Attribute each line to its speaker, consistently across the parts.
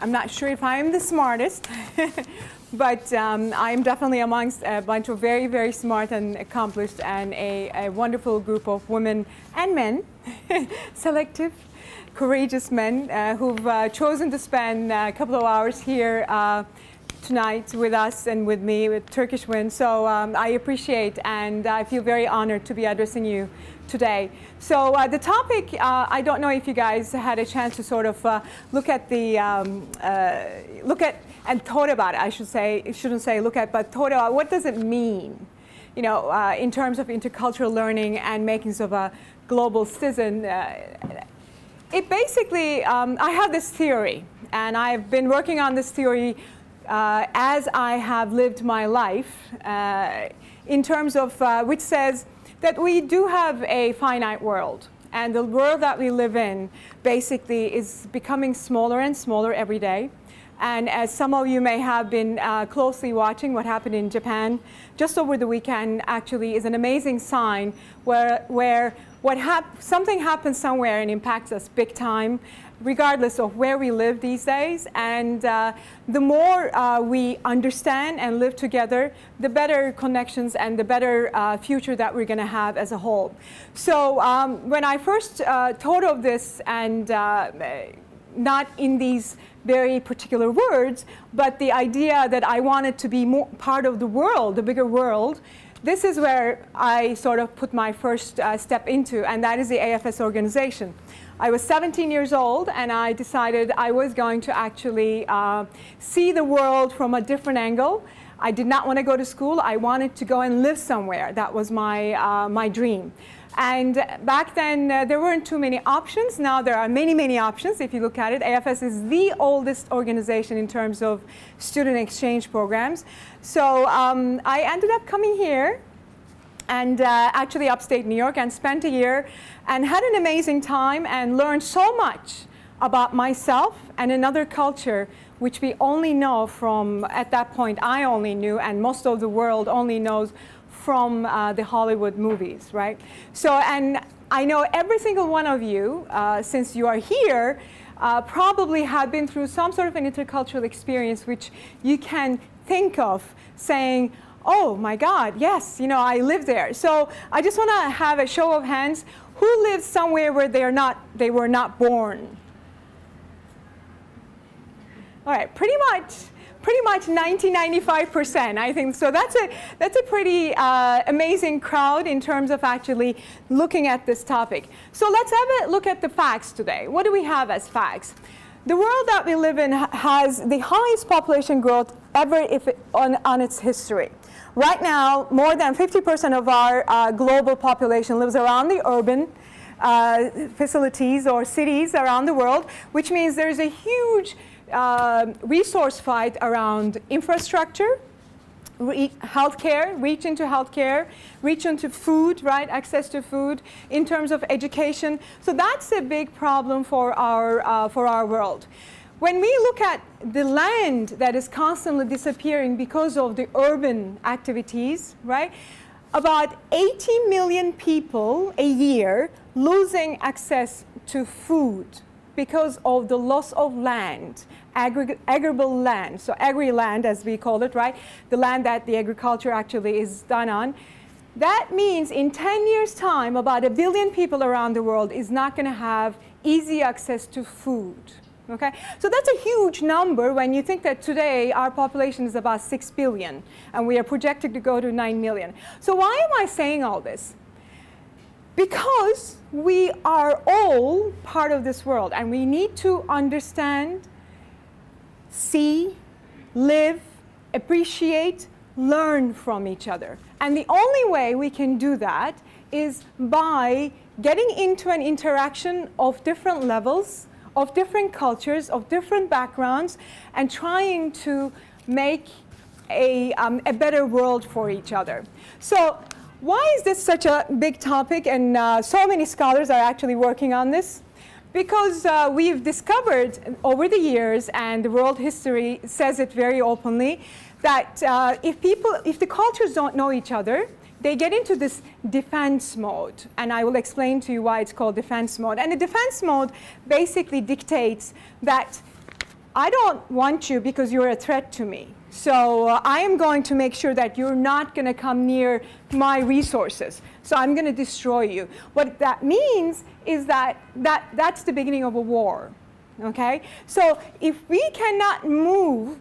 Speaker 1: I'm not sure if I'm the smartest, but I'm definitely amongst a bunch of very, very smart and accomplished and a wonderful group of women and men, selective, courageous men who've chosen to spend a couple of hours here tonight with us and with me, with TurkishWIN. So I appreciate and I feel very honored to be addressing you today. So the topic, I don't know if you guys had a chance to sort of look at the, and thought about it, I should say, shouldn't say look at, but thought about what does it mean, you know, in terms of intercultural learning and makings of a global citizen. It basically, I have this theory, and I've been working on this theory as I have lived my life in terms of which says that we do have a finite world, and the world that we live in basically is becoming smaller and smaller every day. And as some of you may have been closely watching what happened in Japan just over the weekend, actually is an amazing sign where something happens somewhere and impacts us big time, regardless of where we live these days. And the more we understand and live together, the better connections and the better future that we're going to have as a whole. So when I first thought of this, and not in these very particular words, but the idea that I wanted to be more part of the world, the bigger world, this is where I sort of put my first step into, and that is the AFS organization. I was 17 years old, and I decided I was going to actually see the world from a different angle. I did not want to go to school. I wanted to go and live somewhere. That was my, my dream. And back then, there weren't too many options. Now there are many, many options if you look at it. AFS is the oldest organization in terms of student exchange programs. So I ended up coming here and actually upstate New York, and spent a year and had an amazing time and learned so much about myself and another culture which we only know from, at that point I only knew, and most of the world only knows from the Hollywood movies, right? So, and I know every single one of you, since you are here, probably have been through some sort of an intercultural experience which you can think of saying, oh my God, yes, you know, I live there. So I just want to have a show of hands. Who lives somewhere where they were not born? All right, pretty much 90–95%, I think. So that's a pretty amazing crowd in terms of actually looking at this topic. So let's have a look at the facts today. What do we have as facts? The world that we live in has the highest population growth ever on its history. Right now, more than 50% of our global population lives around the urban facilities or cities around the world, which means there's a huge resource fight around infrastructure, healthcare, reach into food, right, access to food, in terms of education. So that's a big problem for our world. When we look at the land that is constantly disappearing because of the urban activities, right, about 80 million people a year losing access to food because of the loss of land, agrarian land, so agri-land as we call it, right? The land that the agriculture actually is done on. That means in 10 years' time, about 1 billion people around the world is not going to have easy access to food. Okay? So that's a huge number when you think that today our population is about 6 billion and we are projected to go to 9 million. So why am I saying all this? Because we are all part of this world, and we need to understand, see, live, appreciate, learn from each other. And the only way we can do that is by getting into an interaction of different levels, of different cultures, of different backgrounds, and trying to make a better world for each other. So why is this such a big topic, and so many scholars are actually working on this? Because we've discovered over the years, and the world history says it very openly, that if the cultures don't know each other, they get into this defense mode. And I will explain to you why it's called defense mode. And the defense mode basically dictates that I don't want you because you're a threat to me. So I am going to make sure that you're not going to come near my resources. So I'm going to destroy you. What that means is that's the beginning of a war. Okay? So if we cannot move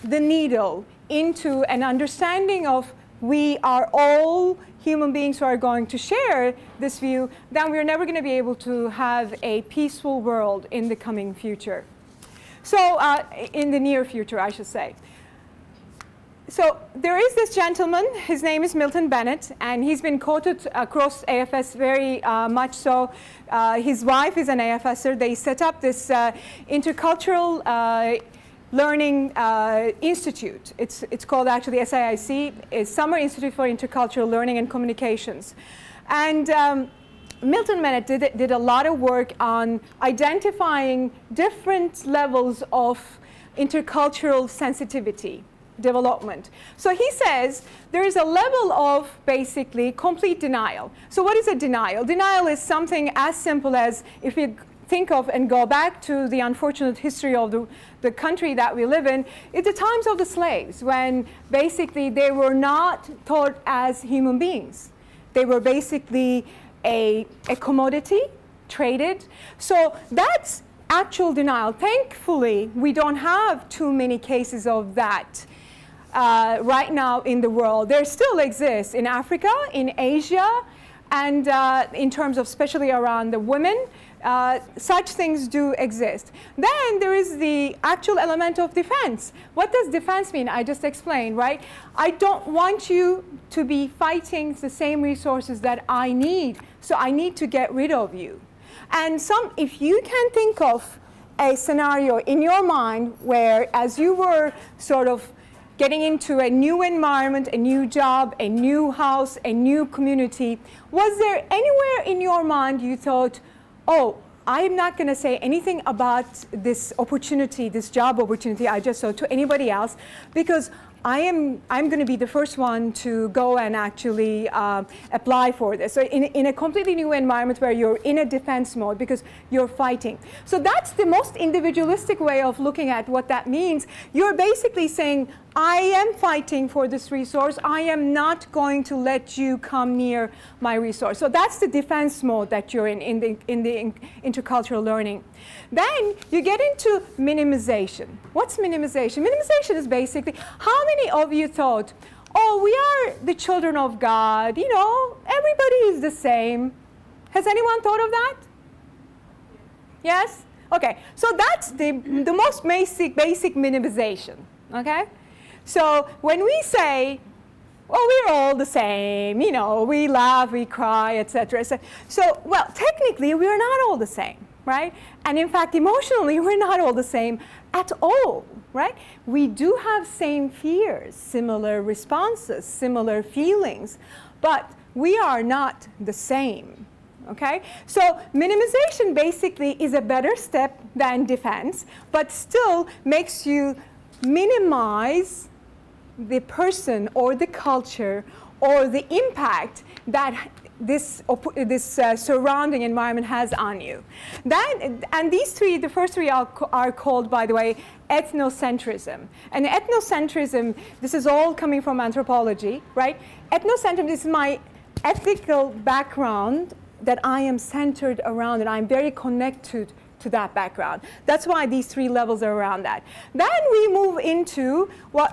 Speaker 1: the needle into an understanding of we are all human beings who are going to share this view, then we're never going to be able to have a peaceful world in the coming future. So in the near future, I should say. So there is this gentleman, his name is Milton Bennett, and he's been quoted across AFS very much so. His wife is an AFSer. They set up this intercultural Learning Institute. It's called actually SIIC, is Summer Institute for Intercultural Learning and Communications. And Milton Bennett did a lot of work on identifying different levels of intercultural sensitivity development. So he says there is a level of basically complete denial. So what is a denial? Denial is something as simple as, if you think of and go back to the unfortunate history of the country that we live in the times of the slaves, when basically they were not taught as human beings. They were basically a commodity, traded. So that's actual denial. Thankfully, we don't have too many cases of that right now in the world. There still exists in Africa, in Asia, and in terms of especially around the women. Such things do exist. Then there is the actual element of defense. What does defense mean? I just explained, right? I don't want you to be fighting the same resources that I need, so I need to get rid of you. And if you can think of a scenario in your mind where, as you were sort of getting into a new environment, a new job, a new house, a new community, was there anywhere in your mind you thought, oh, I'm not going to say anything about this opportunity, this job opportunity I just saw to anybody else, because I'm going to be the first one to go and actually apply for this. So in a completely new environment where you're in a defense mode because you're fighting. So that's the most individualistic way of looking at what that means. You're basically saying, I am fighting for this resource. I am not going to let you come near my resource. So that's the defense mode that you're in the intercultural learning. Then you get into minimization. What's minimization? Minimization is basically, how many of you thought, oh, we are the children of God, you know, everybody is the same. Has anyone thought of that? Yes? Okay, so that's the most basic minimization, okay? So when we say, well, we're all the same, you know, we laugh, we cry, etc. So, well, technically, we're not all the same, right? And in fact, emotionally, we're not all the same at all, right? We do have same fears, similar responses, similar feelings, but we are not the same, okay? So minimization basically is a better step than defense, but still makes you minimize the person or the culture or the impact that this surrounding environment has on you. And these three, the first three are called, by the way, ethnocentrism. And ethnocentrism, this is all coming from anthropology, right? Ethnocentrism is my ethical background that I am centered around, and I'm very connected to that background. That's why these three levels are around that. Then we move into what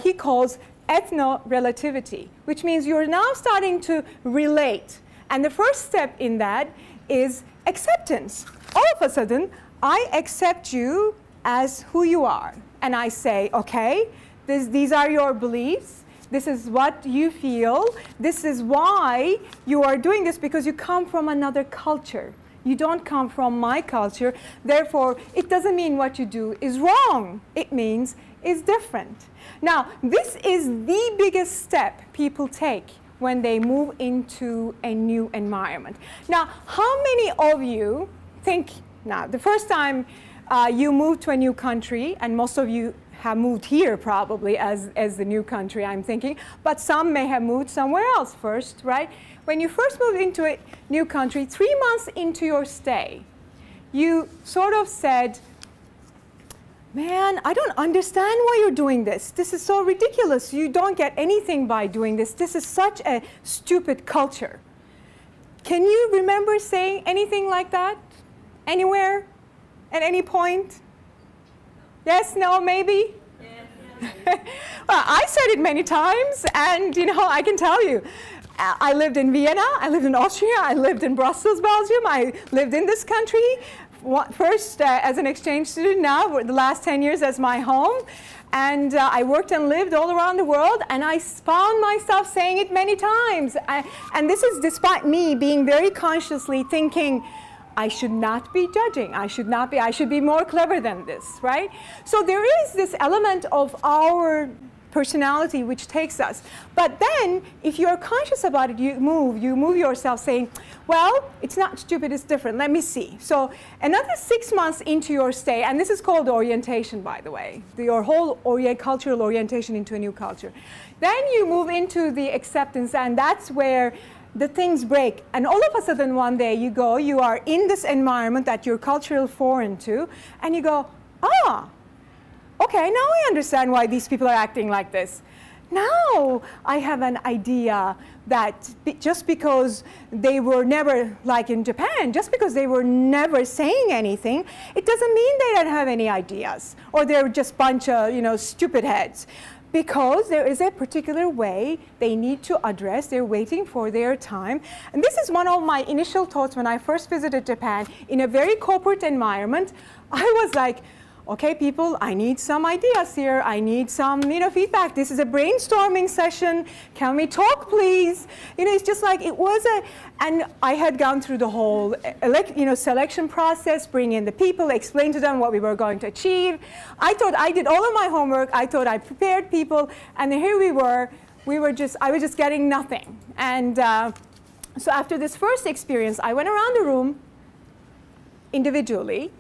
Speaker 1: he calls ethno-relativity, which means you're now starting to relate. And the first step in that is acceptance. All of a sudden, I accept you as who you are. And I say, okay, these are your beliefs. This is what you feel. This is why you are doing this, because you come from another culture. You don't come from my culture. Therefore, it doesn't mean what you do is wrong. It means it's different. Now, this is the biggest step people take when they move into a new environment. Now, how many of you think, now, the first time you moved to a new country, and most of you have moved here probably as the new country, I'm thinking, but some may have moved somewhere else first, right? When you first moved into a new country, 3 months into your stay, you sort of said, man, I don't understand why you're doing this. This is so ridiculous. You don't get anything by doing this. This is such a stupid culture. Can you remember saying anything like that? Anywhere? At any point? Yes, no, maybe? Well, I said it many times, and I can tell you, I lived in Vienna, I lived in Austria, I lived in Brussels, Belgium, I lived in this country, first as an exchange student, now for the last 10 years as my home, and I worked and lived all around the world, and I found myself saying it many times. And this is despite me being very consciously thinking, I should not be judging. I should be more clever than this, right? So there is this element of our personality which takes us. But then, if you're conscious about it, you move yourself saying, well, it's not stupid, it's different. Let me see. So another 6 months into your stay, and this is called orientation, by the way, your whole cultural orientation into a new culture. Then you move into the acceptance, and that's where the things break, and all of a sudden one day you are in this environment that you're culturally foreign to, and you go, okay, now I understand why these people are acting like this. Now I have an idea that just because they were never, like in Japan, just because they were never saying anything, it doesn't mean they don't have any ideas, or they're just a bunch of stupid heads. Because there is a particular way they need to address, they're waiting for their time. And this is one of my initial thoughts when I first visited Japan. In a very corporate environment, I was like, okay, people, I need some ideas here. I need some feedback. This is a brainstorming session. Can we talk, please? It's just like it was and I had gone through the whole selection process, bring in the people, explain to them what we were going to achieve. I thought I did all of my homework. I thought I prepared people, and then here we were. I was just getting nothing. And so after this first experience, I went around the room individually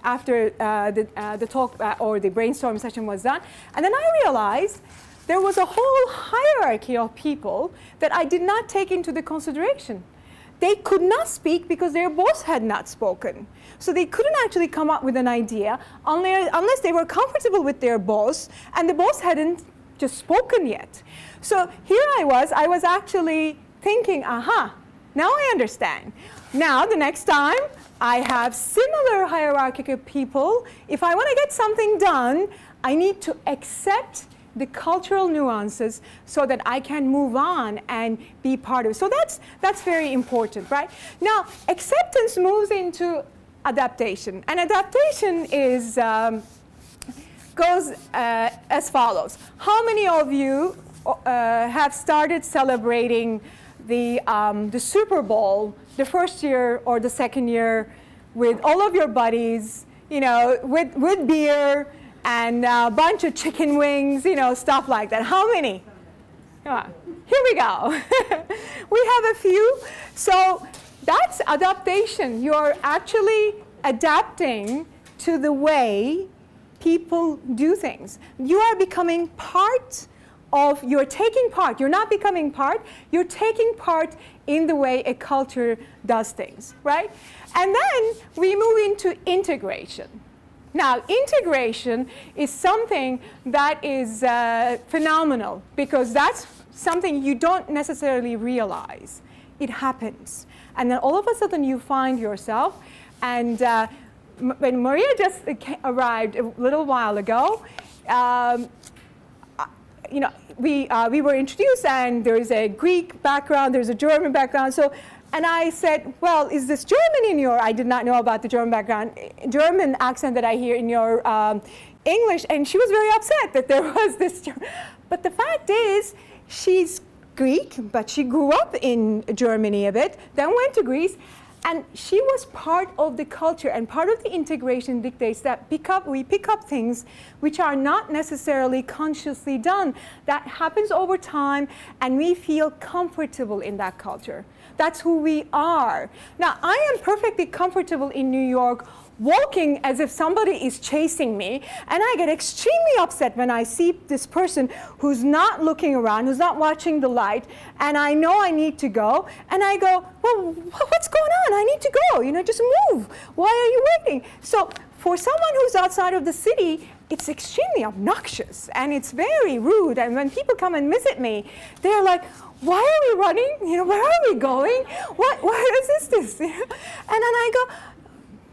Speaker 1: after the talk or the brainstorm session was done. And then I realized there was a whole hierarchy of people that I did not take into the consideration. They could not speak because their boss had not spoken. So they couldn't actually come up with an idea unless they were comfortable with their boss, and the boss hadn't just spoken yet. So here I was actually thinking, aha, now I understand. Now the next time I have similar hierarchical people, if I want to get something done, I need to accept the cultural nuances so that I can move on and be part of it. So that's very important, right? Now, acceptance moves into adaptation. And adaptation goes as follows. How many of you have started celebrating the Super Bowl the first year or the second year with all of your buddies, with beer and a bunch of chicken wings, stuff like that? How many? Come on. Here we go. We have a few. So that's adaptation. You're actually adapting to the way people do things. You are becoming part of, you're taking part. You're not becoming part. You're taking part in the way a culture does things, right? And then we move into integration. Now, integration is something that is phenomenal, because that's something you don't necessarily realize. It happens. And then all of a sudden you find yourself, and when Maria just arrived a little while ago, we were introduced, and there is a Greek background, there's a German background. So, and I said, well, is this German in your, I did not know about the German background, German accent that I hear in your English. And she was very upset that there was this. But the fact is, she's Greek, but she grew up in Germany a bit, then went to Greece. And she was part of the culture, and part of the integration dictates that we pick up things which are not necessarily consciously done. That happens over time, and we feel comfortable in that culture. That's who we are. Now, I am perfectly comfortable in New York, walking as if somebody is chasing me, and I get extremely upset when I see this person who's not looking around, who's not watching the light, and I know I need to go, and I go, well, what's going on? I need to go, just move. Why are you waiting? So for someone who's outside of the city it's extremely obnoxious and it's very rude. And when people come and visit me, they're like, why are we running? You know, where are we going? Where is this? And then I go,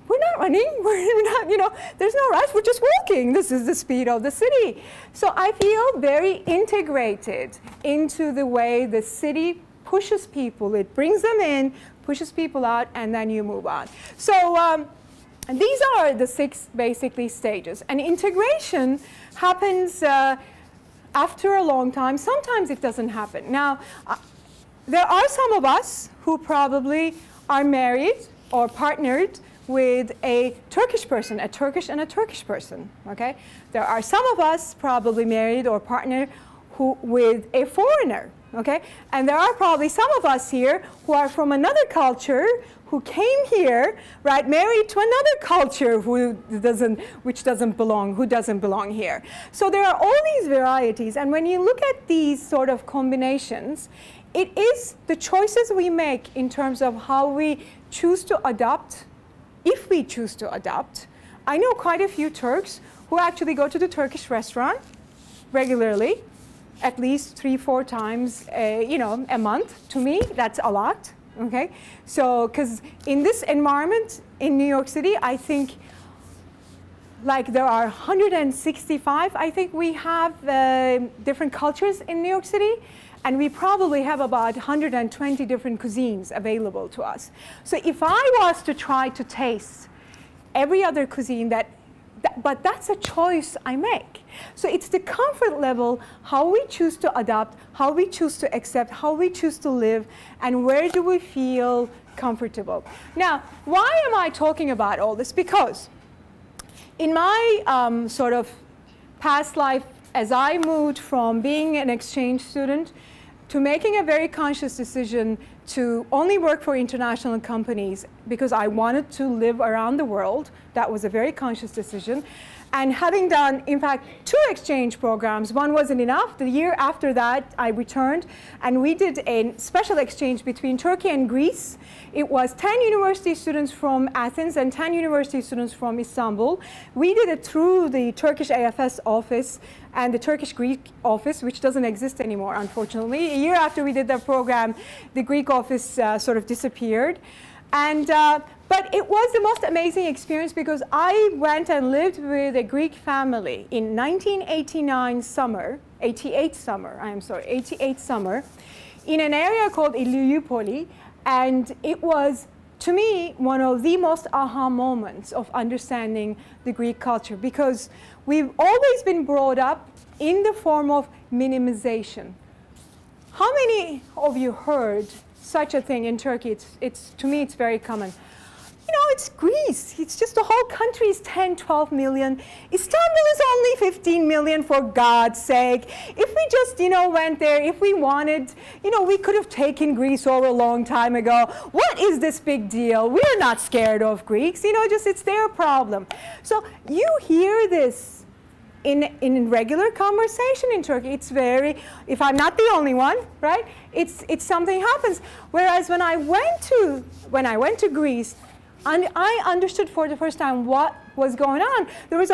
Speaker 1: we're not running. We're not, you know, there's no rush. We're just walking. This is the speed of the city. So I feel very integrated into the way the city pushes people. It brings them in, pushes people out, and then you move on. So these are the 6 basically stages. And integration happens after a long time. Sometimes it doesn't happen. Now, there are some of us who probably are married or partnered with a Turkish person, a Turkish and a Turkish person, okay? There are some of us probably married or partnered with a foreigner, okay? And there are probably some of us here who are from another culture, who came here, right, married to another culture which doesn't belong here. So there are all these varieties, and when you look at these sort of combinations, it is the choices we make in terms of how we choose to adopt, if we choose to adopt. I know quite a few Turks who actually go to the Turkish restaurant regularly, at least 3-4 times, you know, a month. To me, that's a lot. Okay, so because in this environment in New York City, I think like there are 165. I think we have different cultures in New York City. And we probably have about 120 different cuisines available to us. So if I was to try to taste every other cuisine, but that's a choice I make. So it's the comfort level, how we choose to adopt, how we choose to accept, how we choose to live, and where do we feel comfortable. Now, why am I talking about all this? Because in my sort of past life, as I moved from being an exchange student to making a very conscious decision to only work for international companies because I wanted to live around the world, that was a very conscious decision. And having done, in fact, 2 exchange programs, one wasn't enough. The year after that, I returned, and we did a special exchange between Turkey and Greece. It was 10 university students from Athens and 10 university students from Istanbul. We did it through the Turkish AFS office and the Turkish Greek office, which doesn't exist anymore, unfortunately. A year after we did that program, the Greek office sort of disappeared. And but it was the most amazing experience because I went and lived with a Greek family in 1989 summer, 88 summer, in an area called Iliopoli. And it was, to me, one of the most aha moments of understanding the Greek culture because we've always been brought up in the form of minimization. How many of you heard such a thing in Turkey? To me, it's very common. You know, it's Greece. It's just the whole country is 10, 12 million. Istanbul is only 15 million, for God's sake. If we just, you know, went there, if we wanted, you know, we could have taken Greece over a long time ago. What is this big deal? We're not scared of Greeks. You know, just it's their problem. So you hear this in regular conversation in Turkey. It's very, if I'm not the only one, right? It's something happens. Whereas when I went to Greece, and I understood for the first time what was going on. There was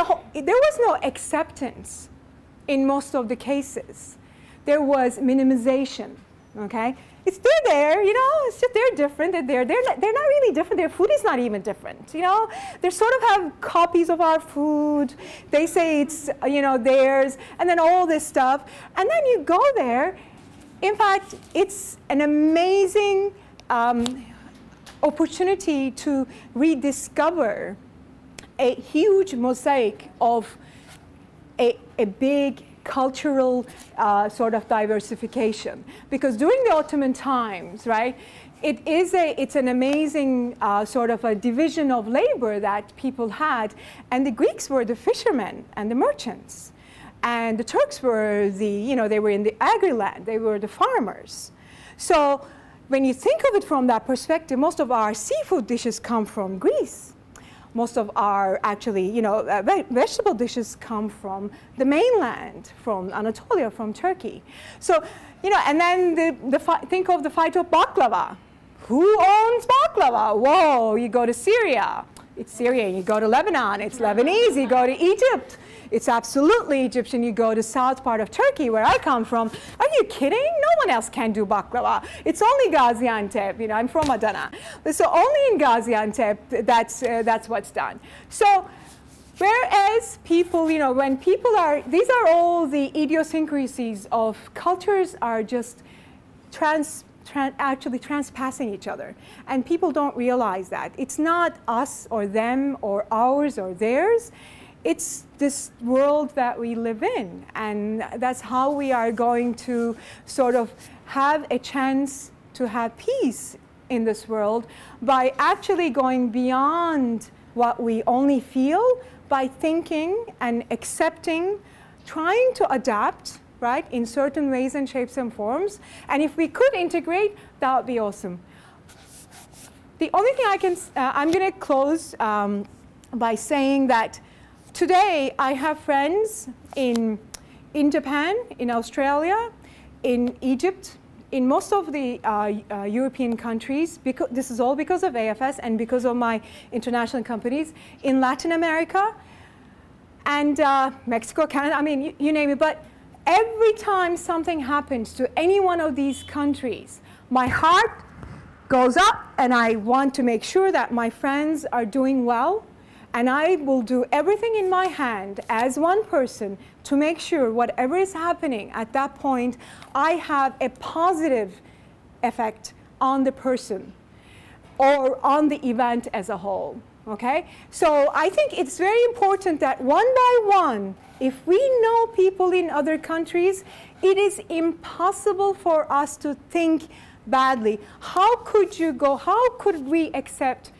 Speaker 1: no acceptance in most of the cases. There was minimization, okay? They're there, you know, it's just they're different, they're not really different, their food is not even different, you know? They sort of have copies of our food, they say it's, you know, theirs, and then all this stuff. And then you go there, in fact, it's an amazing opportunity to rediscover a huge mosaic of a big cultural sort of diversification. Because during the Ottoman times, right, it's an amazing sort of a division of labor that people had. And the Greeks were the fishermen and the merchants. And the Turks were they were in the agri-land, they were the farmers. So when you think of it from that perspective, most of our seafood dishes come from Greece. Most of our vegetable dishes come from the mainland, from Anatolia, from Turkey. So, you know, and then think of the fight of baklava. Who owns baklava? Whoa, you go to Syria, it's Syrian. You go to Lebanon, it's Lebanese. You go to Egypt, it's absolutely Egyptian. You go to south part of Turkey, where I come from. Are you kidding? No one else can do baklava. It's only Gaziantep. You know, I'm from Adana. So only in Gaziantep, that's what's done. So whereas people, you know, when people are, these are all the idiosyncrasies of cultures are just actually transpassing each other. And people don't realize that. It's not us or them or ours or theirs. It's this world that we live in. And that's how we are going to sort of have a chance to have peace in this world, by actually going beyond what we only feel, by thinking and accepting, trying to adapt, right, in certain ways and shapes and forms. And if we could integrate, that would be awesome. The only thing I'm going to close by saying that today I have friends in Japan, in Australia, in Egypt, in most of the European countries, because this is all because of AFS and because of my international companies, in Latin America, and Mexico, Canada, I mean, you name it. But every time something happens to any one of these countries, my heart goes up, and I want to make sure that my friends are doing well. And I will do everything in my hand as one person to make sure whatever is happening at that point, I have a positive effect on the person or on the event as a whole. Okay? So I think it's very important that one by one, if we know people in other countries, it is impossible for us to think badly. How could you go, how could we accept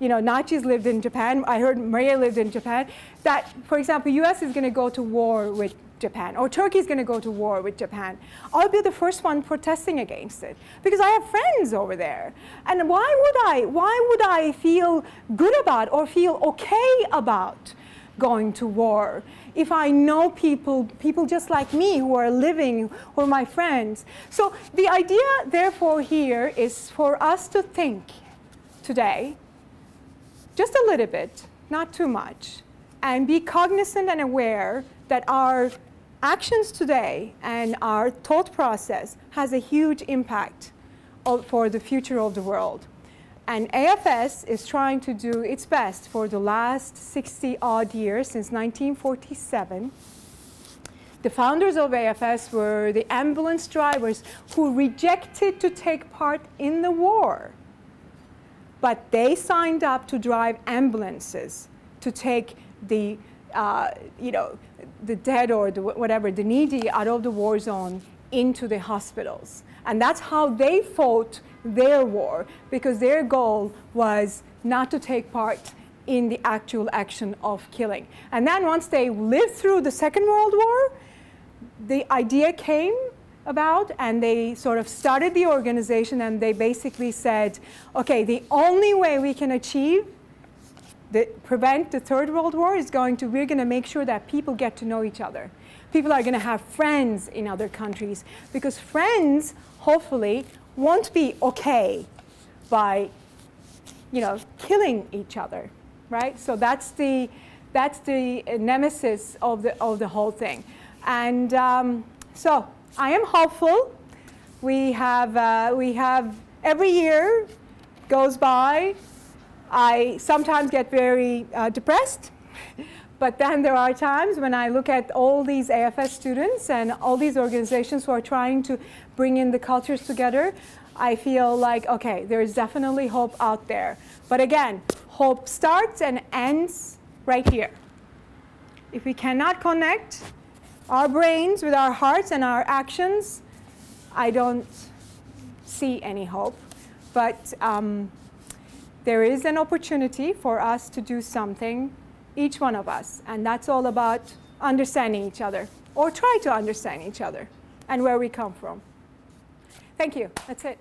Speaker 1: you know, Nachi's lived in Japan, I heard Maria lived in Japan, that, for example, US is going to go to war with Japan, or Turkey is going to go to war with Japan. I'll be the first one protesting against it, because I have friends over there. And why would I feel good about or feel okay about going to war if I know people just like me who are living, who are my friends? So the idea, therefore, here is for us to think today, just a little bit, not too much, and be cognizant and aware that our actions today and our thought process has a huge impact for the future of the world. And AFS is trying to do its best for the last 60-odd years, since 1947. The founders of AFS were the ambulance drivers who rejected to take part in the war. But they signed up to drive ambulances to take the, you know, the dead or the whatever, the needy out of the war zone into the hospitals. And that's how they fought their war, because their goal was not to take part in the actual action of killing. And then once they lived through the Second World War, the idea came about, and they sort of started the organization, and they basically said, okay, the only way we can prevent the Third World War is we're going to make sure that people get to know each other. People are going to have friends in other countries, because friends, hopefully, won't be okay by, you know, killing each other, right? So that's the nemesis of the whole thing. And so I am hopeful. We have every year goes by, I sometimes get very depressed, but then there are times when I look at all these AFS students and all these organizations who are trying to bring in the cultures together, I feel like, okay, there is definitely hope out there. But again, hope starts and ends right here. If we cannot connect our brains with our hearts and our actions, I don't see any hope. But there is an opportunity for us to do something, each one of us. And that's all about understanding each other, or try to understand each other, and where we come from. Thank you. That's it.